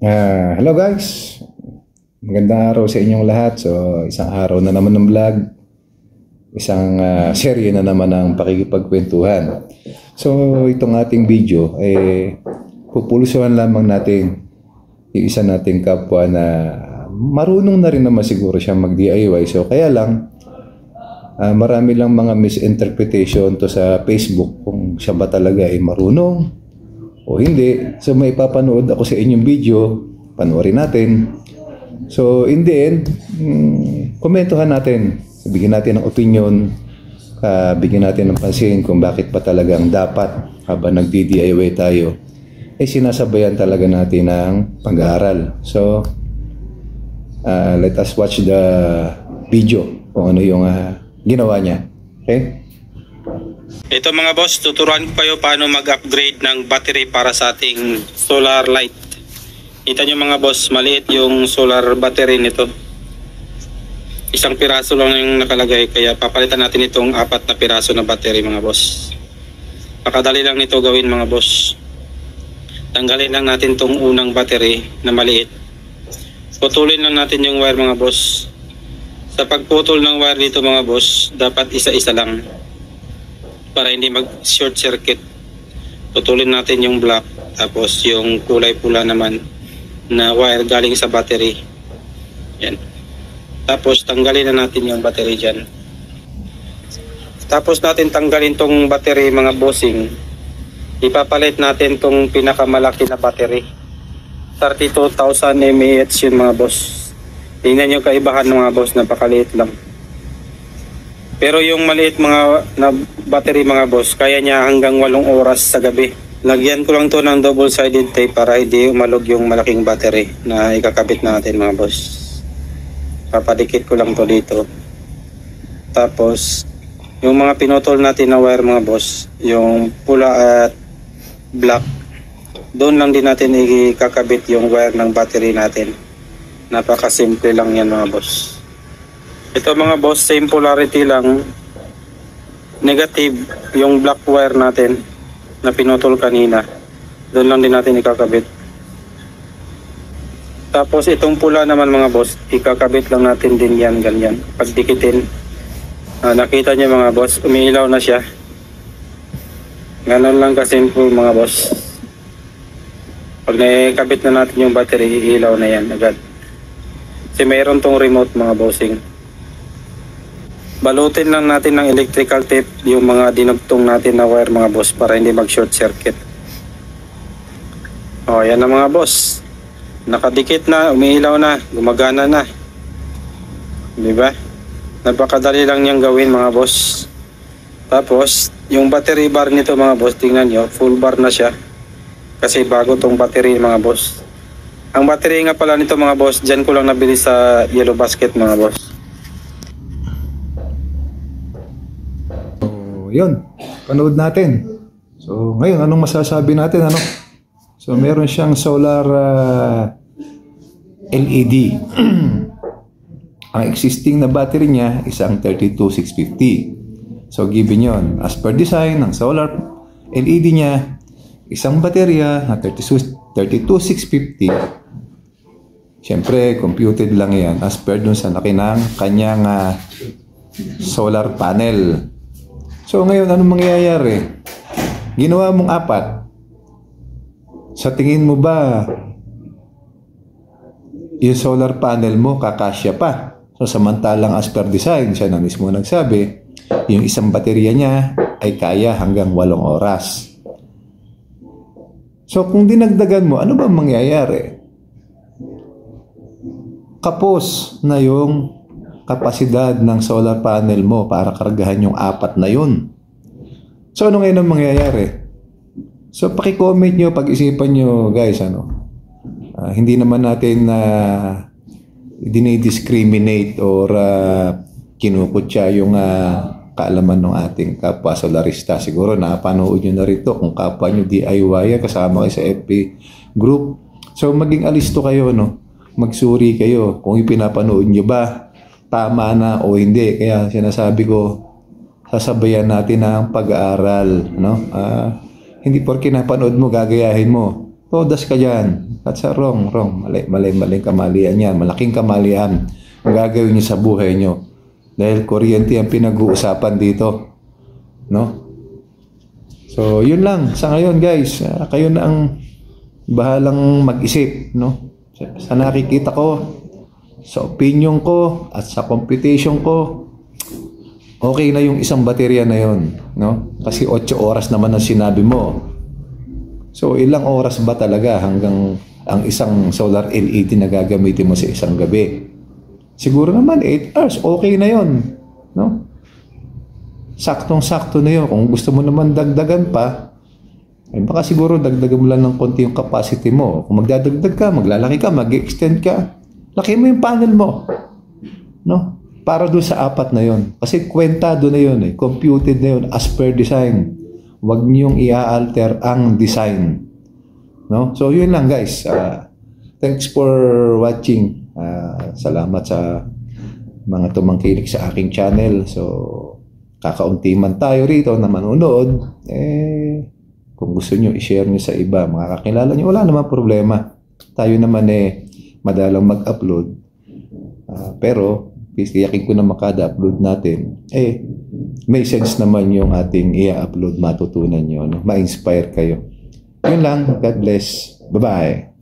Hello guys, magandang araw sa inyong lahat. So isang araw na naman ng vlog, isang serye na naman ng pakikipagkwentuhan. So itong ating video ay pupulusuhan lamang natin yung isa nating kapwa na marunong na rin naman siguro siya mag-DIY. So kaya lang marami lang mga misinterpretation to sa Facebook kung siya ba talaga ay marunong o hindi. So may papanood ako sa inyong video, panoorin natin. So in the end, komentuhan natin, bigyan natin ng opinion, bigyan natin ng pansin kung bakit pa talagang dapat habang nagdi-DIY tayo ay sinasabayan talaga natin ng pag-aaral. So let us watch the video kung ano yung ginawa niya. Okay? Ito mga boss, tuturuan ko kayo paano mag-upgrade ng battery para sa ating solar light. Kita nyo mga boss, maliit yung solar battery nito. Isang piraso lang yung nakalagay, kaya papalitan natin itong 4 na piraso na battery mga boss. Pakadali lang nito gawin mga boss. Tanggalin lang natin itong unang battery na maliit. Putulin lang natin yung wire mga boss. Sa pagputol ng wire dito mga boss, dapat isa-isa lang para hindi mag-short circuit. Putulin natin yung black, tapos yung kulay pula naman na wire galing sa battery. Yan. Tapos tanggalin na natin yung battery dyan. Tapos natin tanggalin tong battery mga bossing. Ipapalit natin tong pinakamalaki na battery. 32,000 mAh yun mga boss. Tingnan yung kaibahan ng mga boss, napakaliit lang. Pero yung maliit mga na battery mga boss, kaya niya hanggang 8 oras sa gabi. Lagyan ko lang to ng double-sided tape para hindi umalog yung malaking battery na ikakabit natin mga boss. Papadikit ko lang to dito. Tapos, yung mga pinutol natin na wire mga boss, yung pula at black, doon lang din natin ikakabit yung wire ng battery natin. Napakasimple lang yan mga boss. Ito mga boss, same polarity lang. Negative yung black wire natin na pinutol kanina. Doon lang din natin ikakabit. Tapos itong pula naman mga boss, ikakabit lang natin din yan, ganyan. Pagdikitin. Nakita niyo mga boss, umiilaw na siya. Ganon lang kasimple mga boss. Pag nakikabit na natin yung battery, iilaw na yan agad. Kasi mayroon tong remote mga bossing. Balutin lang natin ng electrical tape yung mga dinugtong natin na wire mga boss para hindi mag short circuit. O yan na mga boss. Nakadikit na, umiilaw na, gumagana na. Diba? Napakadali lang niyang gawin mga boss. Tapos yung battery bar nito mga boss, tingnan nyo, full bar na siya. Kasi bago tong battery mga boss. Ang battery nga pala nito mga boss, dyan ko lang nabili sa Yellow Basket mga boss. Yun, panood natin. So ngayon, anong masasabi natin? So meron siyang solar LED. Ang existing na battery niya isang 32650. So given yon, as per design ng solar LED niya, isang baterya na 32650. Siyempre computed lang yan as per dun sa laki ng kanyang solar panel. So ngayon, anong mangyayari? Ginawa mong 4. Sa tingin mo ba yung solar panel mo kakasya pa? So samantalang as per design, siya na mismo nagsabi, yung isang baterya niya ay kaya hanggang 8 oras. So kung dinagdagan mo, ano ba mangyayari? Kapos na yung kapasidad ng solar panel mo para kargahan yung 4 na yun. So ano ngayon ang mangyayari? So paki-comment nyo, pag-isipan nyo guys, hindi naman natin dinidiscriminate or kinukutya yung kaalaman ng ating kapwa solarista. Siguro napanood nyo na rito kung kapwa nyo DIY kasama kayo sa FB group. So maging alisto kayo, magsuri kayo kung ipinapanood nyo ba tama na o hindi. Kaya sinasabi ko, sasabayan natin ang pag-aaral, Hindi porke napanood mo, gagayahin mo. Todas ka dyan. That's a wrong. Maling kamalian yan. Malaking kamalian ang gagawin nyo sa buhay nyo. Dahil kuryente ang pinag-uusapan dito. No? So, yun lang. Sa ngayon, guys, kayo na ang bahalang mag-isip. No? Sa nakikita ko, sa opinion ko, at sa computation ko, okay na yung isang baterya na yun. No? Kasi 8 oras naman ang sinabi mo. So, ilang oras ba talaga hanggang ang isang solar LED na gagamitin mo sa isang gabi? Siguro naman 8 hours, okay na yon, no? Saktong-sakto na yun. Kung gusto mo naman dagdagan pa, ay baka siguro dagdagan mo lang ng konti yung capacity mo. Kung magdadagdag ka, maglalaki ka, mag-extend ka, laki mo yung panel mo, no? Para doon sa 4 na yon. Kasi kwentado na yun, computed na yun as per design. Huwag niyong i-alter ang design. No? So, yun lang guys. Thanks for watching. Salamat sa mga tumangkilik sa aking channel. So, kakaunti man tayo rito na manonood. Kung gusto nyo, i-share nyo sa iba. Mga kakilala nyo, wala naman problema. Tayo naman madalang mag-upload. Pero, yakin ko na makada-upload natin. May sense naman yung ating i-upload, matutunan nyo, no? Ma-inspire kayo. Yun lang. God bless. Bye-bye.